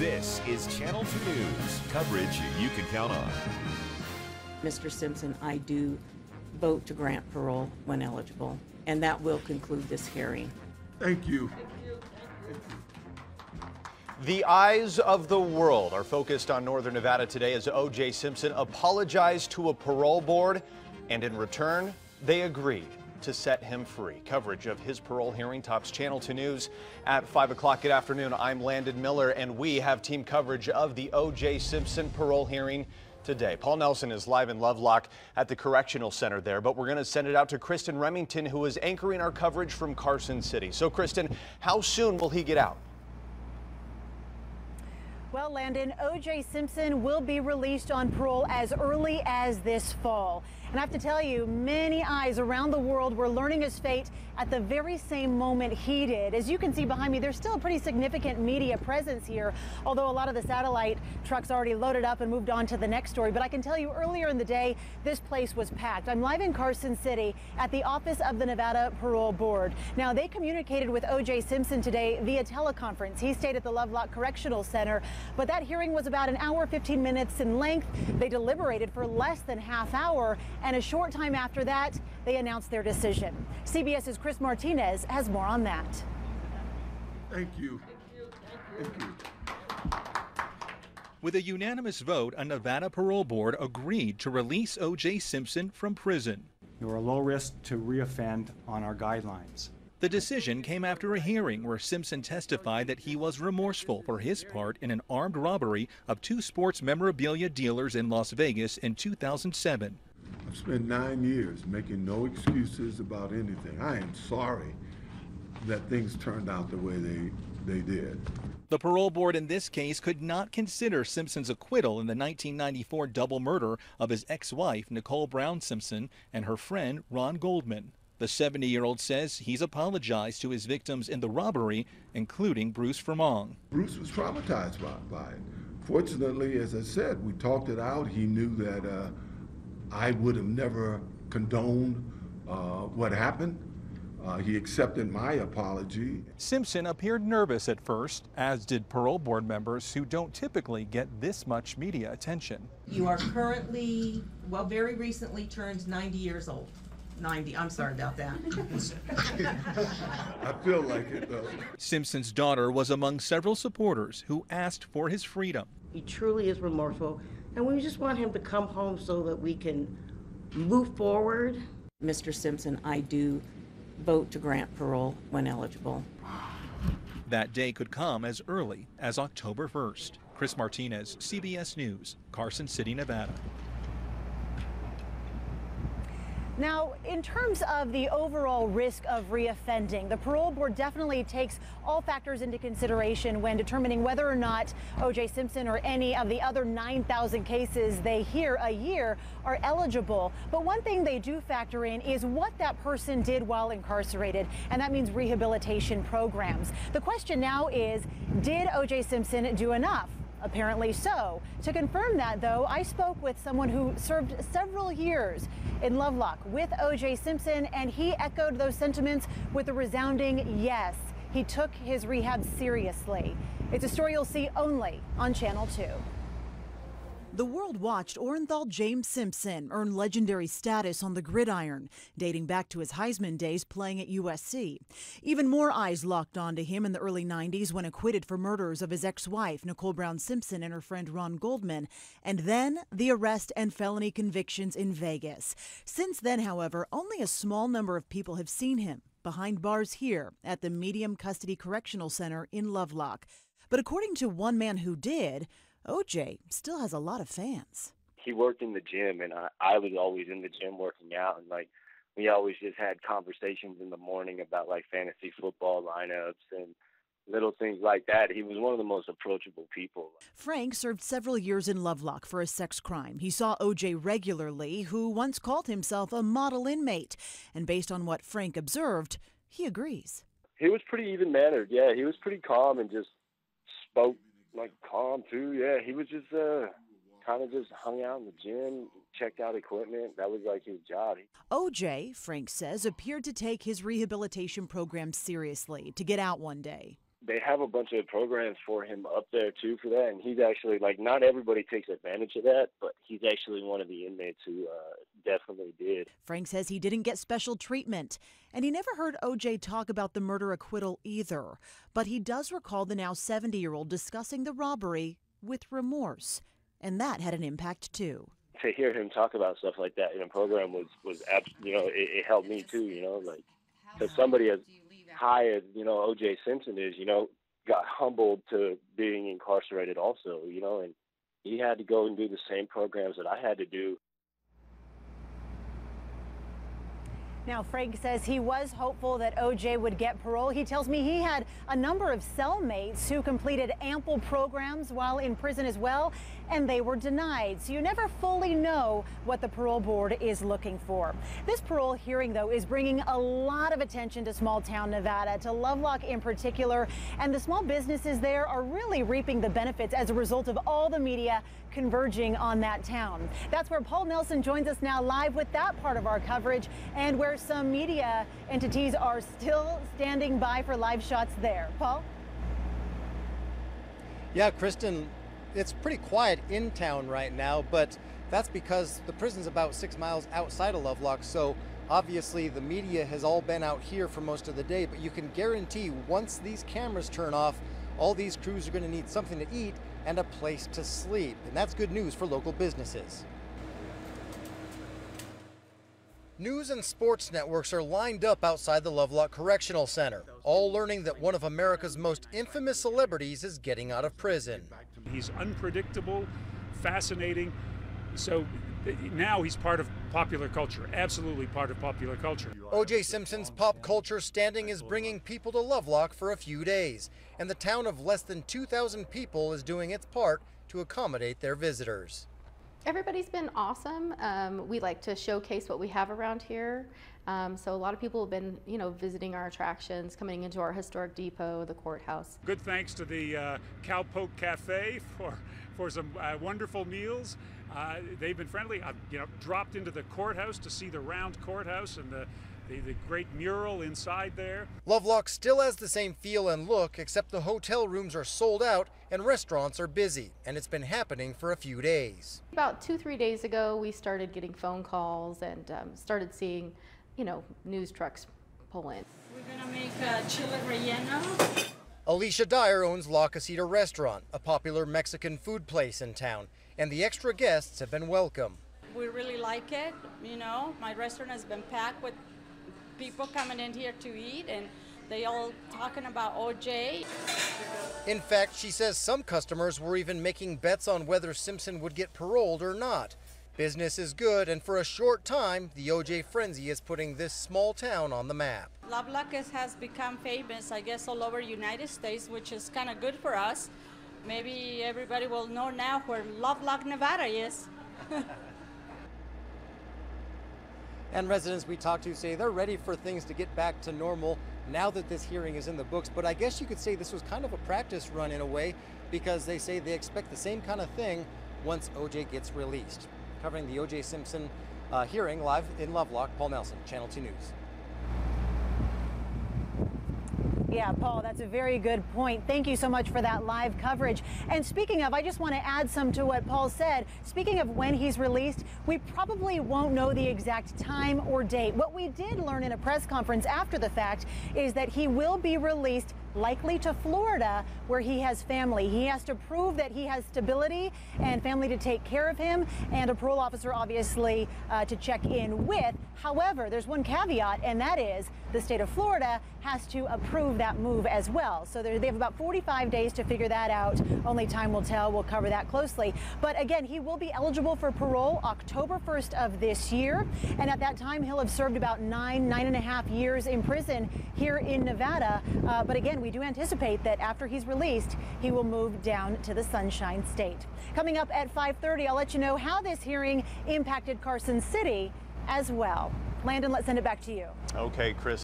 This is Channel 2 News, coverage you can count on. Mr. Simpson, I do vote to grant parole when eligible, and that will conclude this hearing. Thank you. The eyes of the world are focused on Northern Nevada today as O.J. Simpson apologized to a parole board, and in return, they agreed to set him free. Coverage of his parole hearing tops Channel 2 News at 5 o'clock. Good afternoon. I'm Landon Miller, and we have team coverage of the O.J. Simpson parole hearing today. Paul Nelson is live in Lovelock at the Correctional Center there, but we're going to send it out to Kristen Remington, who is anchoring our coverage from Carson City. So, Kristen, how soon will he get out? Well, Landon, O.J. Simpson will be released on parole as early as this fall. And I have to tell you, many eyes around the world were learning his fate at the very same moment he did. As you can see behind me, there's still a pretty significant media presence here, although a lot of the satellite trucks already loaded up and moved on to the next story. But I can tell you earlier in the day, this place was packed. I'm live in Carson City at the office of the Nevada Parole Board. Now, they communicated with O.J. Simpson today via teleconference. He stayed at the Lovelock Correctional Center, but that hearing was about an hour, 15 minutes in length. They deliberated for less than half hour, and a short time after that, they announced their decision. CBS's Chris Martinez has more on that. Thank you. Thank you. With a unanimous vote, a Nevada parole board agreed to release O.J. Simpson from prison. You are low risk to reoffend on our guidelines. The decision came after a hearing where Simpson testified that he was remorseful for his part in an armed robbery of two sports memorabilia dealers in Las Vegas in 2007. I've spent 9 years making no excuses about anything. I am sorry that things turned out the way they did. The parole board in this case could not consider Simpson's acquittal in the 1994 double murder of his ex-wife, Nicole Brown Simpson, and her friend, Ron Goldman. The 70-year-old says he's apologized to his victims in the robbery, including Bruce Fremont. Bruce was traumatized by it. Fortunately, as I said, we talked it out. He knew that I would have never condoned what happened. He accepted my apology. Simpson appeared nervous at first, as did parole board members who don't typically get this much media attention. You are currently, well, very recently turned 90 years old. 90, I'm sorry about that. I feel like it, though. Simpson's daughter was among several supporters who asked for his freedom. He truly is remorseful, and we just want him to come home so that we can move forward. Mr. Simpson, I do vote to grant parole when eligible. That day could come as early as October 1st. Chris Martinez, CBS News, Carson City, Nevada. Now, in terms of the overall risk of reoffending, the parole board definitely takes all factors into consideration when determining whether or not O.J. Simpson or any of the other 9,000 cases they hear a year are eligible. But one thing they do factor in is what that person did while incarcerated, and that means rehabilitation programs. The question now is, did O.J. Simpson do enough? Apparently so. To confirm that, though, I spoke with someone who served several years in Lovelock with O.J. Simpson, and he echoed those sentiments with a resounding yes. He took his rehab seriously. It's a story you'll see only on Channel 2. The world watched Orenthal James Simpson earn legendary status on the gridiron, dating back to his Heisman days playing at USC. Even more eyes locked onto him in the early 90s when acquitted for murders of his ex-wife, Nicole Brown Simpson, and her friend Ron Goldman, and then the arrest and felony convictions in Vegas. Since then, however, only a small number of people have seen him behind bars here at the Medium Custody Correctional Center in Lovelock. But according to one man who did, O.J. still has a lot of fans. He worked in the gym, and I was always in the gym working out, and we always just had conversations in the morning about fantasy football lineups and little things like that. He was one of the most approachable people. Frank served several years in Lovelock for a sex crime. He saw O.J. regularly, who once called himself a model inmate. And based on what Frank observed, he agrees. He was pretty even-mannered, yeah. He was pretty calm and just spoke calm too. Yeah, he was just kind of just hung out in the gym, checked out equipment. That was his job. O.J., Frank says, appeared to take his rehabilitation program seriously to get out one day. they have a bunch of programs for him up there too for that, and he's actually, like, not everybody takes advantage of that, but he's actually one of the inmates who definitely did. Frank says he didn't get special treatment, and he never heard O.J. talk about the murder acquittal either. But he does recall the now 70-year-old discussing the robbery with remorse, and that had an impact too. To hear him talk about stuff like that in a program was you know, it helped me too, you know, like, because somebody as high as, you know, O.J. Simpson is, you know, got humbled to being incarcerated also, you know, and he had to go and do the same programs that I had to do. Now, Frank says he was hopeful that O.J. would get parole. He tells me he had a number of cellmates who completed ample programs while in prison as well, and they were denied. So you never fully know what the parole board is looking for. This parole hearing, though, is bringing a lot of attention to small town Nevada, to Lovelock in particular, and the small businesses there are really reaping the benefits as a result of all the media converging on that town. That's where Paul Nelson joins us now live with that part of our coverage, and where some media entities are still standing by for live shots there. Paul? Yeah, Kristen, it's pretty quiet in town right now, but that's because the prison's about 6 miles outside of Lovelock, so obviously the media has all been out here for most of the day, but you can guarantee once these cameras turn off, all these crews are going to need something to eat and a place to sleep, and that's good news for local businesses. News and sports networks are lined up outside the Lovelock Correctional Center, all learning that one of America's most infamous celebrities is getting out of prison. He's unpredictable, fascinating, so now he's part of popular culture, absolutely part of popular culture. O.J. Simpson's pop culture standing is bringing people to Lovelock for a few days, and the town of less than 2,000 people is doing its part to accommodate their visitors. Everybody's been awesome. We like to showcase what we have around here. So a lot of people have been, you know, visiting our attractions, coming into our historic depot, the courthouse. Good thanks to the Cowpoke Cafe for some wonderful meals. They've been friendly. I've, you know, dropped into the courthouse to see the round courthouse and the great mural inside there. Lovelock still has the same feel and look, except the hotel rooms are sold out and restaurants are busy, and it's been happening for a few days. About 2-3 days ago, we started getting phone calls and started seeing, you know, news trucks pull in. We're gonna make a chile relleno. Alicia Dyer owns La Casita Restaurant, a popular Mexican food place in town, and the extra guests have been welcome. We really like it, you know. My restaurant has been packed with people coming in here to eat, and they all talking about O.J. In fact, she says some customers were even making bets on whether Simpson would get paroled or not. Business is good, and for a short time, the O.J. frenzy is putting this small town on the map. Lovelock has become famous, I guess, all over United States, which is kind of good for us. Maybe everybody will know now where Lovelock, Nevada is. And residents we talked to say they're ready for things to get back to normal now that this hearing is in the books. But I guess you could say this was kind of a practice run in a way, because they say they expect the same kind of thing once O.J. gets released. Covering the O.J. Simpson hearing live in Lovelock, Paul Nelson, Channel 2 News. Yeah, Paul, that's a very good point. Thank you so much for that live coverage. And speaking of, I just want to add some to what Paul said. Speaking of when he's released, we probably won't know the exact time or date. What we did learn in a press conference after the fact is that he will be released likely to Florida, where he has family. He has to prove that he has stability and family to take care of him, and a parole officer, obviously, to check in with. However, there's one caveat, and that is the state of Florida has to approve that move as well. So they have about 45 days to figure that out. Only time will tell. We'll cover that closely. But again, he will be eligible for parole October 1st of this year. And at that time, he'll have served about 9.5 years in prison here in Nevada. But again, we do anticipate that after he's released, he will move down to the Sunshine State. Coming up at 5:30, I'll let you know how this hearing impacted Carson City as well. Landon, let's send it back to you. Okay, Chris.